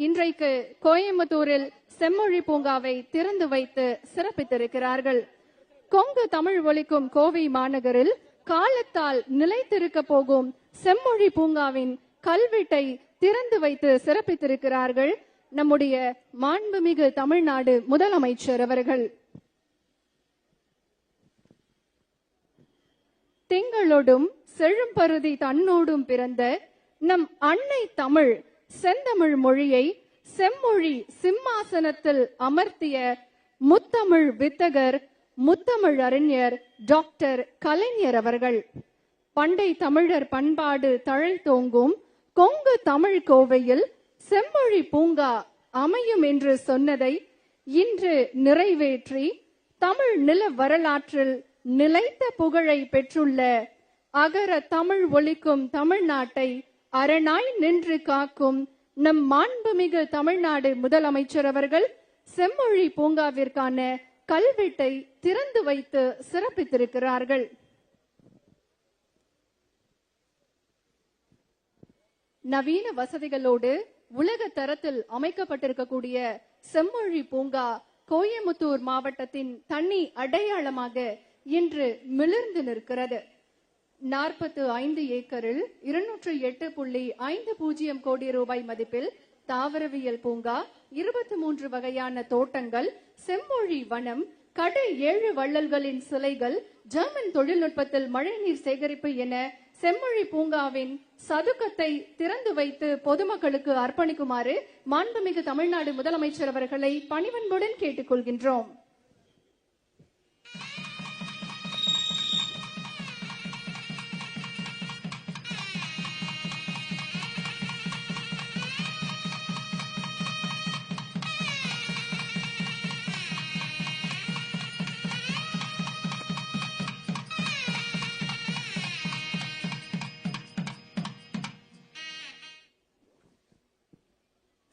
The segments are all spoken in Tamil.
இன்றைக்கு கோயம்புத்தூரில் செம்மொழி பூங்காவை திறந்து வைத்து சிறப்பித்திருக்கிறார்கள். கொங்கு தமிழ் ஒலிக்கும் கோவை மாநகரில் காலத்தால் நிலைத்திருக்க போகும் செம்மொழி பூங்காவின் கல்வெட்டை திறந்து வைத்து சிறப்பித்திருக்கிறார்கள் நம்முடைய மாண்புமிகு தமிழ்நாடு முதலமைச்சர் அவர்கள். திங்களோடும் செழும்பருதி தன்னோடும் பிறந்த நம் அன்னை தமிழ் செந்தமிழ் மொழியை செம்மொழி சிம்மாசனத்தில் அமர்த்திய முத்தமிழ் வித்தகர் முத்தமிழ் அறிஞர் டாக்டர் கலைஞர் அவர்கள். பண்டை தமிழர் பண்பாடு தழைத்தோங்கும் கொங்கு தமிழ் கோவையில் செம்மொழி பூங்கா அமையும் என்று சொன்னதை இன்று நிறைவேற்றி தமிழ் நில வரலாற்றில் நிலைத்த புகழை பெற்றுள்ள அகர தமிழ் ஒலிக்கும் தமிழ்நாட்டை அரணாய் நின்று காக்கும் நம் மாண்புமிகு தமிழ்நாடு முதலமைச்சர் அவர்கள் செம்மொழி பூங்காவிற்கான கல்வெட்டை திறந்து வைத்து சிறப்பித்திருக்கிறார்கள். நவீன வசதிகளோடு உலக தரத்தில் அமைக்கப்பட்டிருக்கக்கூடிய செம்மொழி பூங்கா கோயம்புத்தூர் மாவட்டத்தின் தனி அடையாளமாக இன்று மிளிர்ந்து நிற்கிறது. 45 ஏக்கரில் 208.50 கோடி ரூபாய் மதிப்பில் தாவரவியல் பூங்கா, 23 வகையான தோட்டங்கள், செம்மொழி வனம், கடை 7 வள்ளல்களின் சிலைகள், ஜெர்மன் தொழில்நுட்பத்தில் மழைநீர் சேகரிப்பு என செம்மொழி பூங்காவின் சதுக்கத்தை திறந்து வைத்து பொதுமக்களுக்கு அர்ப்பணிக்குமாறு மாண்புமிகு தமிழ்நாடு முதலமைச்சர் அவர்களை பணிவன்புடன் கேட்டுக்கொள்கின்றோம்.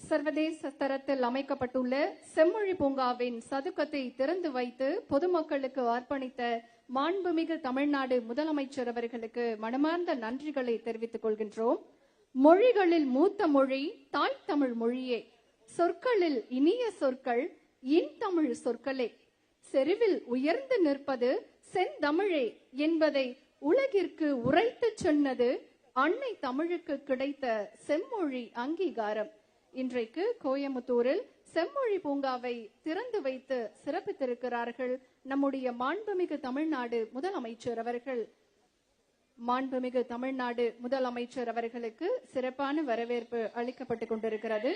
சர்வதேச தரத்தில் அமைக்கப்பட்டுள்ள செம்மொழி பூங்காவின் சதுக்கத்தை திறந்து வைத்து பொதுமக்களுக்கு அர்ப்பணித்த மாண்புமிகு தமிழ்நாடு முதலமைச்சர் அவர்களுக்கு மனமார்ந்த நன்றிகளை தெரிவித்துக் கொள்கின்றோம். மொழிகளில் மூத்த மொழி தாய் தமிழ் மொழியே, சொற்களில் இனிய சொற்கள் இன்தமிழ் சொற்களே, செருவில் உயர்ந்து நிற்பது செந்தமிழே என்பதை உலகிற்கு உரைத்து சொன்னது அன்னை தமிழுக்கு கிடைத்த செம்மொழி அங்கீகாரம். இன்றைக்கு கோயம்புத்தூரில் செம்மொழி பூங்காவை திறந்து வைத்து சிறப்பித்திருக்கிறார்கள் நம்முடைய மாண்புமிகு தமிழ்நாடு முதலமைச்சர் அவர்கள். மாண்புமிகு தமிழ்நாடு முதலமைச்சர் அவர்களுக்கு சிறப்பான வரவேற்பு அளிக்கப்பட்டுக் கொண்டிருக்கிறது.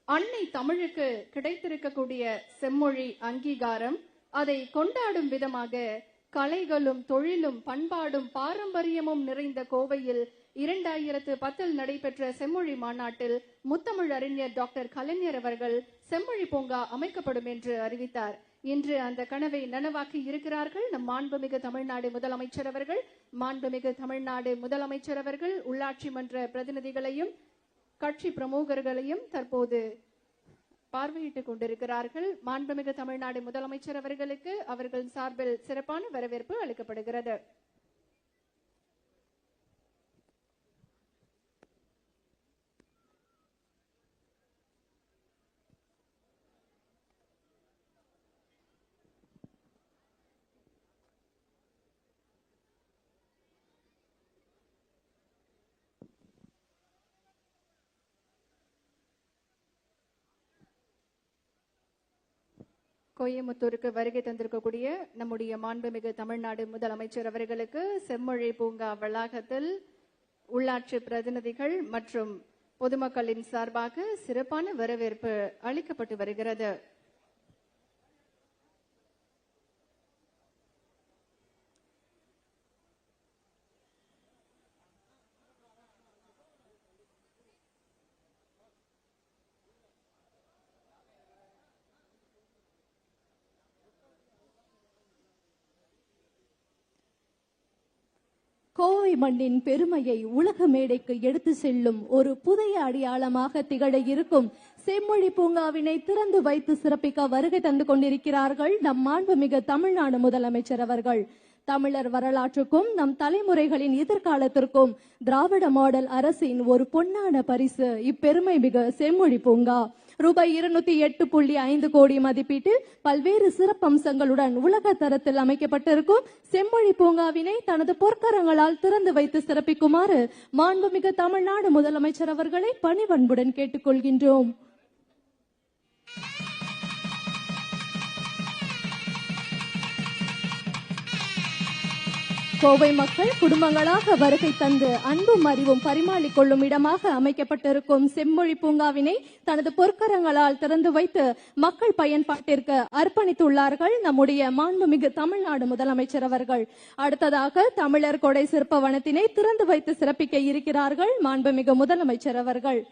அன்னை தமிழுக்கு கிடைத்திருக்கக்கூடிய செம்மொழி அங்கீகாரம், அதை கொண்டாடும் விதமாக கலைகளும் தொழிலும் பண்பாடும் பாரம்பரியமும் நிறைந்த கோவையில் 2010 நடைபெற்ற செம்மொழி மாநாட்டில் முத்தமிழ் அறிஞர் டாக்டர் கலைஞர் அவர்கள் செம்மொழி பூங்கா அமைக்கப்படும் என்று அறிவித்தார். இன்று அந்த கனவை நனவாக்கி இருக்கிறார்கள் நம் மாண்புமிகு தமிழ்நாடு முதலமைச்சர் அவர்கள். மாண்புமிகு தமிழ்நாடு முதலமைச்சர் அவர்கள் உள்ளாட்சி மன்ற பிரதிநிதிகளையும் கட்சி பிரமுகர்களையும் தற்போது பார்வையிட்டுக் கொண்டிருக்கிறார்கள். மாண்புமிகு தமிழ்நாடு முதலமைச்சர் அவர்களுக்கு அவர்கள் சார்பில் சிறப்பான வரவேற்பு அளிக்கப்படுகிறது. கோயம்புத்தூருக்கு வருகை தந்திருக்கக்கூடிய நம்முடைய மாண்புமிகு தமிழ்நாடு முதலமைச்சர் அவர்களுக்கு செம்மொழி பூங்கா வளாகத்தில் உள்ளாட்சி பிரதிநிதிகள் மற்றும் பொதுமக்களின் சார்பாக சிறப்பான வரவேற்பு அளிக்கப்பட்டு வருகிறது. கோவை மண்ணின் பெருமையை உலக மேடைக்கு எடுத்து செல்லும் ஒரு புதிய அடையாளமாக திகழ இருக்கும் செம்மொழி பூங்காவினை திறந்து வைத்து சிறப்பிக்க வருகை தந்து கொண்டிருக்கிறார்கள் நம் மாண்புமிகு தமிழ்நாடு முதலமைச்சர் அவர்கள். தமிழர் வரலாற்றுக்கும் நம் தலைமுறைகளின் எதிர்காலத்திற்கும் திராவிட மாடல் அரசின் ஒரு பொன்னான பரிசு இப்பெருமை மிகு செம்மொழி பூங்கா. ரூபாய் 208.5 கோடி மதிப்பீட்டில் பல்வேறு சிறப்பம்சங்களுடன் உலக தரத்தில் அமைக்கப்பட்டிருக்கும் செம்மொழி பூங்காவினை தனது பொற்கரங்களால் திறந்து வைத்து சிறப்பிக்குமாறு மாண்புமிகு தமிழ்நாடு முதலமைச்சர் அவர்களை பணிவன்புடன் கேட்டுக்கொள்கின்றோம். கோவை மக்கள் குடும்பங்களாக வருகை தந்து அன்பும் அறிவும் பரிமாறிக் கொள்ளும் இடமாக அமைக்கப்பட்டிருக்கும் செம்மொழி பூங்காவினை தனது பொற்கரங்களால் திறந்து வைத்து மக்கள் பயன்பாட்டிற்கு அர்ப்பணித்துள்ளார்கள் நம்முடைய மாண்புமிகு தமிழ்நாடு முதலமைச்சர் அவர்கள். அடுத்ததாக தமிழர் கொடை சிற்ப வனத்தினை திறந்து வைத்து சிறப்பிக்க இருக்கிறார்கள் மாண்புமிகு முதலமைச்சர் அவர்கள்.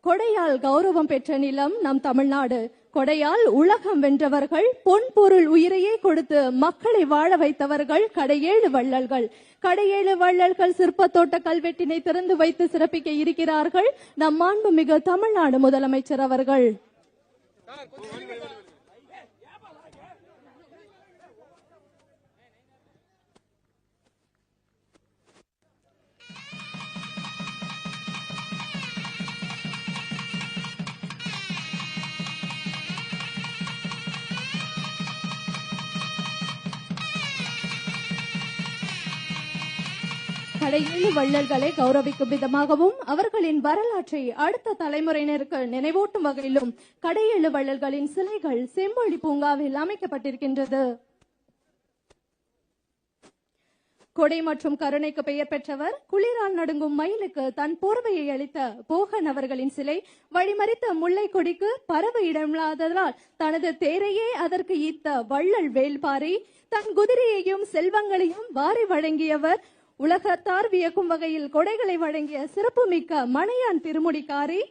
கொடையால் கௌரவம் பெற்ற நிலம் நம் தமிழ்நாடு. கொடையால் உலகம் வென்றவர்கள், பொன் பொருள் உயிரையே கொடுத்து மக்களை வாழ வைத்தவர்கள் கடையேழு வள்ளல்கள். கடையேழு வள்ளல்கள் சிற்ப தோட்ட கல்வெட்டினை திறந்து வைத்து சிறப்பிக்க இருக்கிறார்கள் நம் மாண்புமிகு தமிழ்நாடு முதலமைச்சர் அவர்கள். கடையேழு வள்ளல்களை கௌரவிக்கும் விதமாகவும் அவர்களின் வரலாற்றை அடுத்த தலைமுறையினருக்கு நினைவூட்டும் வகையிலும் கடையேழு வள்ளல்களின் சிலைகள் செம்மொழி பூங்காவில் அமைக்கப்பட்டிருக்கின்றது. கொடை மற்றும் கருணைக்கு பெயர் பெற்றவர், குளிரால் நடுங்கும் மயிலுக்கு தன் போர்வையை அளித்த போகன் அவர்களின் சிலை வழிமறித்த முல்லை கொடிக்கு பறவை இடமில்லாததால் தனது தேரையே அதற்கு ஈர்த்த வள்ளல் வேள்பாரி, தன் குதிரையையும் செல்வங்களையும் வாரி வழங்கியவர், உலகத்தார் வியக்கும் வகையில் கொடைகளை வழங்கிய சிறப்புமிக்க மலையான் திருமுடிக்காரி,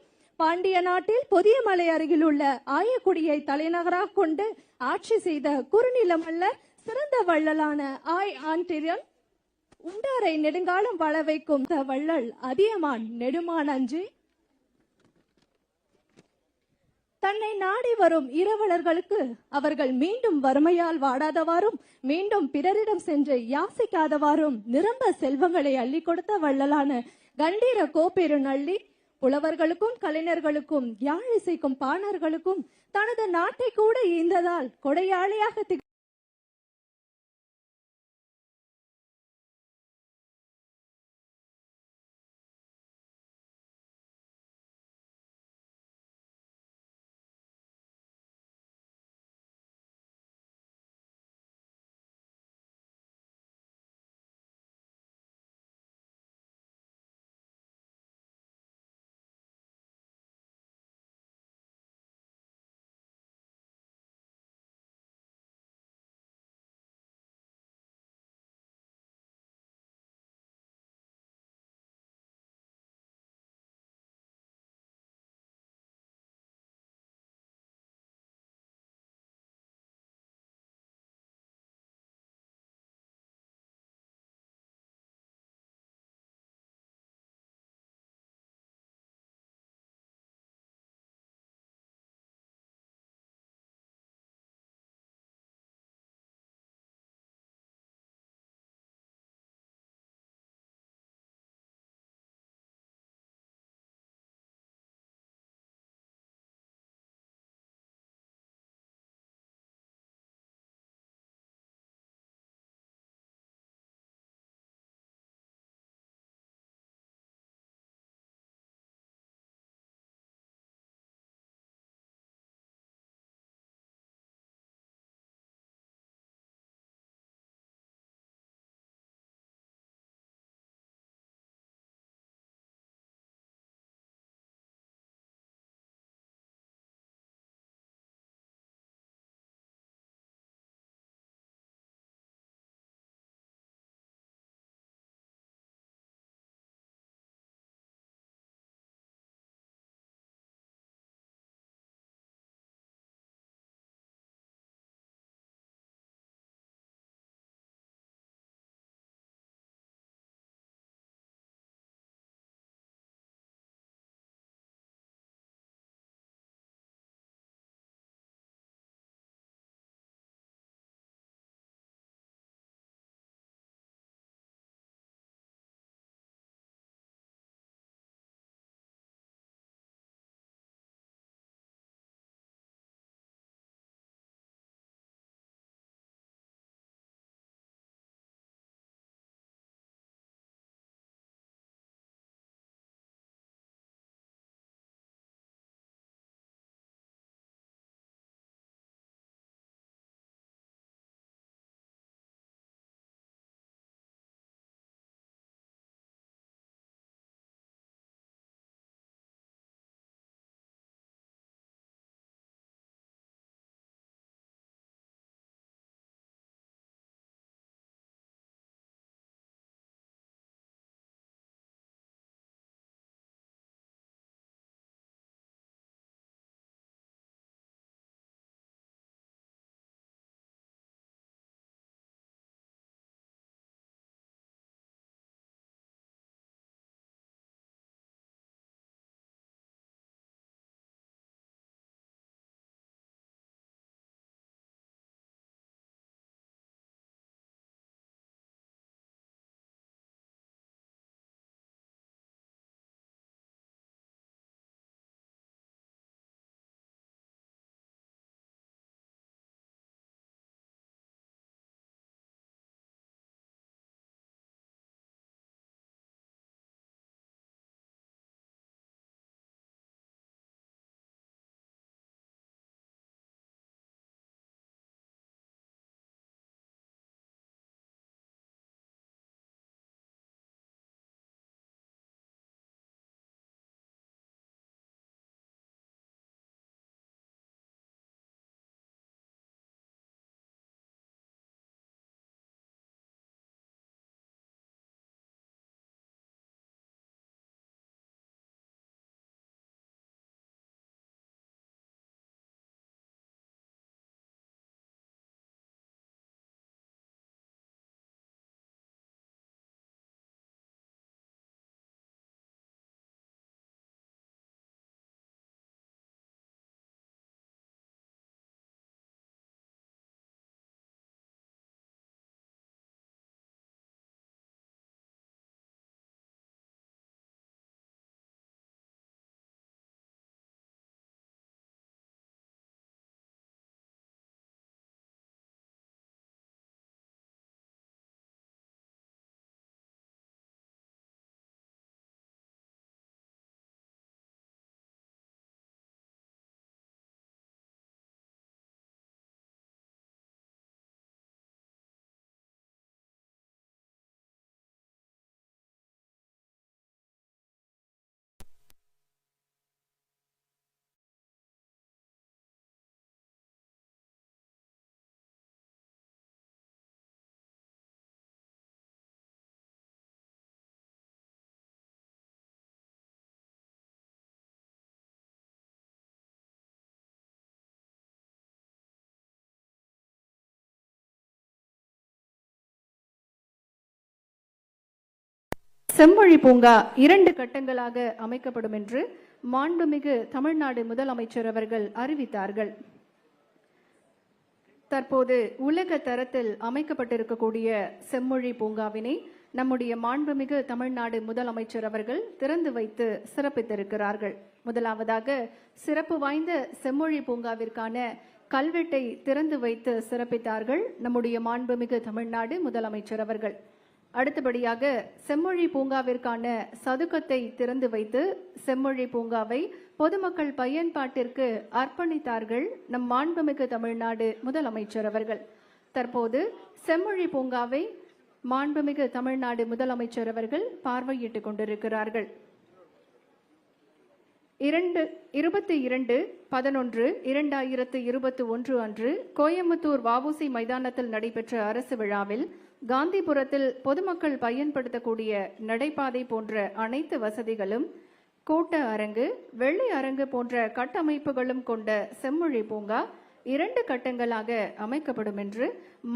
பாண்டிய நாட்டில் பொதியமலை அருகில் உள்ள ஆயக்குடியை தலைநகராக கொண்டு ஆட்சி செய்த குறுநில மல்லர், சிறந்த வள்ளலான ஆய் ஆண்டிரியன், உண்டாரை நெடுங்காலம் வாழ வைக்கும் வள்ளல் அதியமான் நெடுமான் அஞ்சி, தன்னை நாடி வரும் இரவலர்களுக்கு அவர்கள் மீண்டும் வறுமையால் வாடாதவாறும் மீண்டும் பிறரிடம் சென்று யாசிக்காதவாறும் நிரம்ப செல்வங்களை அள்ளி கொடுத்த வள்ளலான கண்டீர கோப்பெரு நள்ளி, புலவர்களுக்கும் கலைஞர்களுக்கும் யாழ் இசைக்கும் பாணர்களுக்கும் தனது நாட்டை கூட ஈந்ததால் கொடையாளியாக செம்மொழி பூங்கா 2 கட்டங்களாக அமைக்கப்படும் என்று மாண்புமிகு தமிழ்நாடு முதலமைச்சர் அவர்கள் அறிவித்தார்கள். தற்போது உலக தரத்தில் அமைக்கப்பட்டிருக்கக்கூடிய செம்மொழி பூங்காவினை நம்முடைய மாண்புமிகு தமிழ்நாடு முதலமைச்சர் அவர்கள் திறந்து வைத்து சிறப்பித்திருக்கிறார்கள். முதலாவதாக சிறப்பு வாய்ந்த செம்மொழி பூங்காவிற்கான கல்வெட்டை திறந்து வைத்து சிறப்பித்தார்கள் நம்முடைய மாண்புமிகு தமிழ்நாடு முதலமைச்சர் அவர்கள். அடுத்தபடியாக செம்மொழி பூங்காவிற்கான சதுக்கத்தை திறந்து வைத்து செம்மொழி பூங்காவை பொதுமக்கள் பயன்பாட்டிற்கு அர்ப்பணித்தார்கள் நம் மாண்புமிகு தமிழ்நாடு முதலமைச்சர் அவர்கள். தற்போது செம்மொழி பூங்காவை மாண்புமிகு தமிழ்நாடு முதலமைச்சர் அவர்கள் பார்வையிட்டுக் கொண்டிருக்கிறார்கள். 22/11/2021 அன்று கோயம்புத்தூர் வஉசி மைதானத்தில் நடைபெற்ற அரசு விழாவில் காந்திபுரத்தில் பொதுமக்கள் பயன்படுத்தக்கூடிய நடைபாதை போன்ற அனைத்து வசதிகளும், கூட்ட அரங்கு, வெள்ளை அரங்கு போன்ற கட்டமைப்புகளும் கொண்ட செம்மொழி பூங்கா 2 கட்டங்களாக அமைக்கப்படும் என்று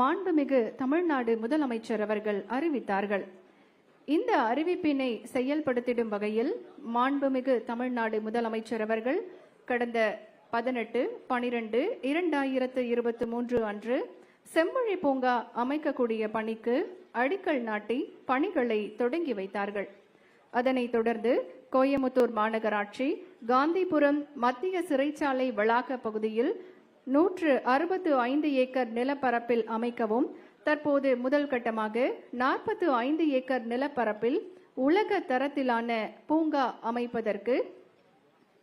மாண்புமிகு தமிழ்நாடு முதலமைச்சர் அவர்கள் அறிவித்தார்கள். இந்த அறிவிப்பினை செயல்படுத்திடும் வகையில் மாண்புமிகு தமிழ்நாடு முதலமைச்சர் அவர்கள் கடந்த 18/12/2023 அன்று செம்மொழி பூங்கா அமைக்கக்கூடிய பணிக்கு அடிக்கல் நாட்டி பணிகளை தொடங்கி வைத்தார்கள். அதனைத் தொடர்ந்து கோயம்புத்தூர் மாநகராட்சி காந்திபுரம் மத்திய சிறைச்சாலை வளாக பகுதியில் 165 ஏக்கர் நிலப்பரப்பில் அமைக்கவும், தற்போது முதல் கட்டமாக 45 ஏக்கர் நிலப்பரப்பில் உலக தரத்திலான பூங்கா அமைப்பதற்கு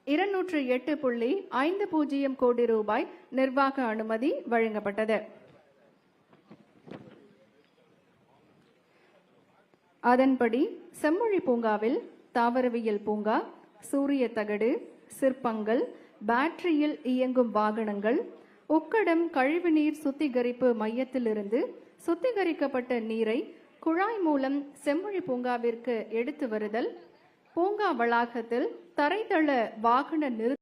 208.50 கோடி ரூபாய் நிர்வாக அனுமதி வழங்கப்பட்டது. அதன்படி செம்மொழி பூங்காவில் தாவரவியல் பூங்கா, சூரிய தகடு, சிற்பங்கள், பேட்டரியில் இயங்கும் வாகனங்கள், உக்கடம் கழிவுநீர் சுத்திகரிப்பு மையத்திலிருந்து சுத்திகரிக்கப்பட்ட நீரை குழாய் மூலம் செம்மொழி பூங்காவிற்கு எடுத்து வருதல், பூங்கா வளாகத்தில் தரைத்தள வாகன நிறுத்த